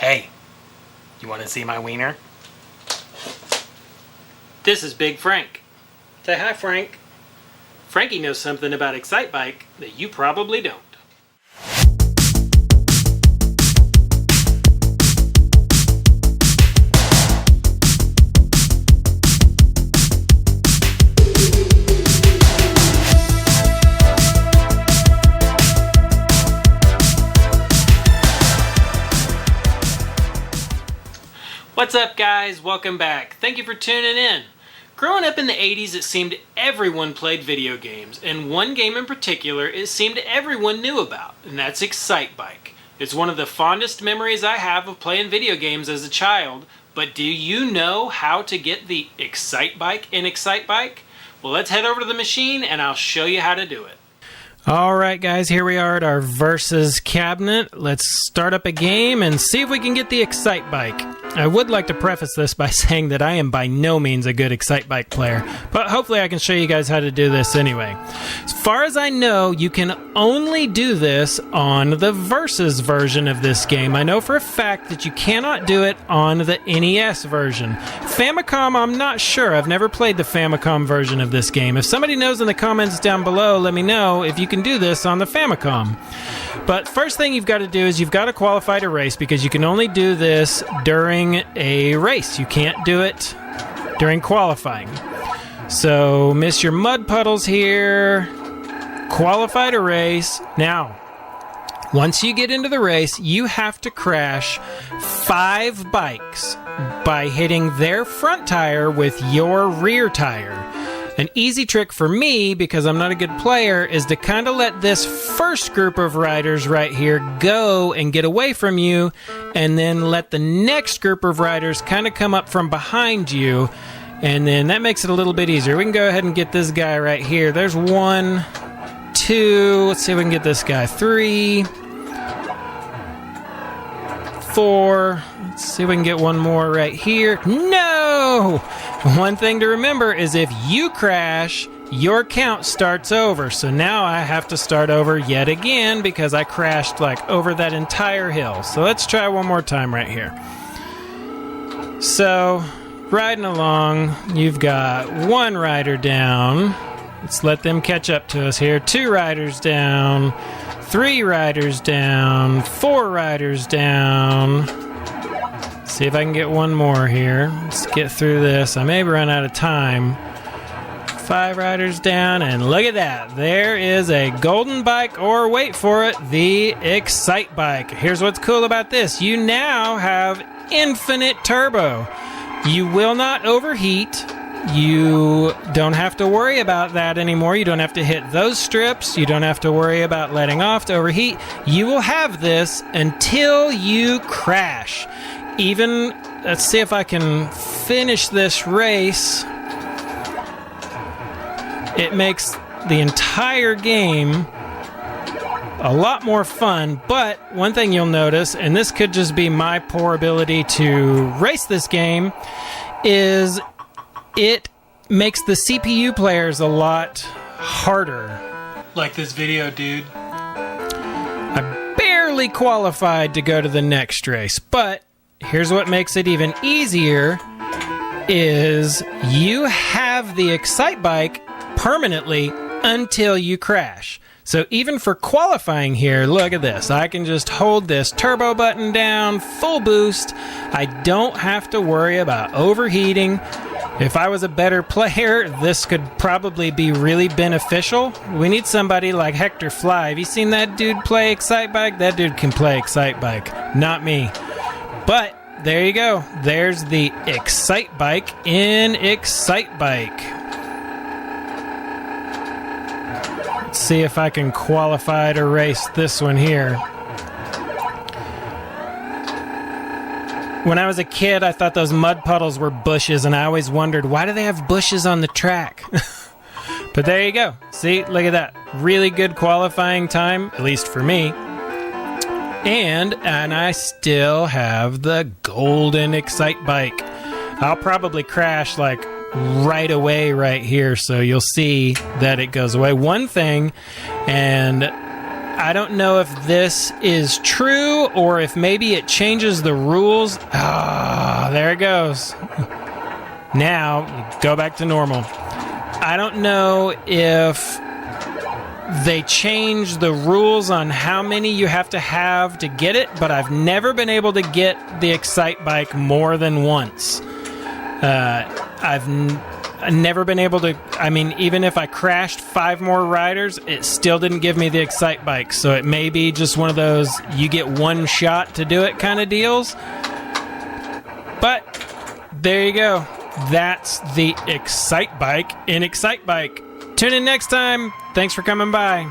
Hey, you want to see my wiener? This is Big Frank. Say hi, Frank. Frankie knows something about Excitebike that you probably don't. What's up, guys? Welcome back. Thank you for tuning in. Growing up in the 80s, it seemed everyone played video games, and one game in particular it seemed everyone knew about, and that's Excitebike. It's one of the fondest memories I have of playing video games as a child, but do you know how to get the Excitebike in Excitebike? Well, let's head over to the machine and I'll show you how to do it. Alright guys, here we are at our Versus cabinet. Let's start up a game and see if we can get the Excitebike. I would like to preface this by saying that I am by no means a good Excitebike player, but hopefully I can show you guys how to do this anyway. As far as I know, you can only do this on the Versus version of this game. I know for a fact that you cannot do it on the NES version. Famicom, I'm not sure. I've never played the Famicom version of this game. If somebody knows in the comments down below, let me know if you can do this on the Famicom. But first thing you've got to do is you've got to qualify to race, because you can only do this during a race. You can't do it during qualifying. So miss your mud puddles here, qualify to race. Now, once you get into the race, you have to crash 5 bikes by hitting their front tire with your rear tire. An easy trick for me, because I'm not a good player, is to kind of let this first group of riders right here go and get away from you, and then let the next group of riders kind of come up from behind you, and then that makes it a little bit easier. We can go ahead and get this guy right here. There's 1, 2, let's see if we can get this guy. 3, 4, let's see if we can get one more right here. No! One thing to remember is if you crash, your count starts over. So now I have to start over yet again because I crashed like over that entire hill. So let's try one more time right here. So, riding along, you've got 1 rider down. Let's let them catch up to us here. 2 riders down, 3 riders down, 4 riders down. See if I can get one more here. Let's get through this. I may run out of time. 5 riders down, and look at that. There is a golden bike, or wait for it, the Excitebike. Here's what's cool about this. You now have infinite turbo. You will not overheat. You don't have to worry about that anymore. You don't have to hit those strips. You don't have to worry about letting off to overheat. You will have this until you crash. Even, let's see if I can finish this race. It makes the entire game a lot more fun, but one thing you'll notice, and this could just be my poor ability to race this game, is it makes the CPU players a lot harder. Like this video, dude. I barely qualified to go to the next race, but here's what makes it even easier is you have the Excitebike permanently until you crash. So even for qualifying here, look at this. I can just hold this turbo button down, full boost. I don't have to worry about overheating. If I was a better player, this could probably be really beneficial. We need somebody like Hector Fly. Have you seen that dude play Excitebike? That dude can play Excitebike, not me. But there you go. There's the Excitebike in Excitebike. Let's see if I can qualify to race this one here. When I was a kid, I thought those mud puddles were bushes, and I always wondered, why do they have bushes on the track? But there you go. See, look at that. Really good qualifying time, at least for me. And I still have the golden Excitebike. I'll probably crash like right away right here, so you'll see that it goes away. One thing, and I don't know if this is true or if maybe it changes the rules. Ah, there it goes. Now, go back to normal. I don't know if they change the rules on how many you have to get it, but I've never been able to get the Excitebike more than once. I've never been able to, I mean, even if I crashed 5 more riders, it still didn't give me the Excitebike. So it may be just one of those you get one shot to do it kind of deals. But there you go. That's the Excitebike in Excitebike. Tune in next time. Thanks for coming by.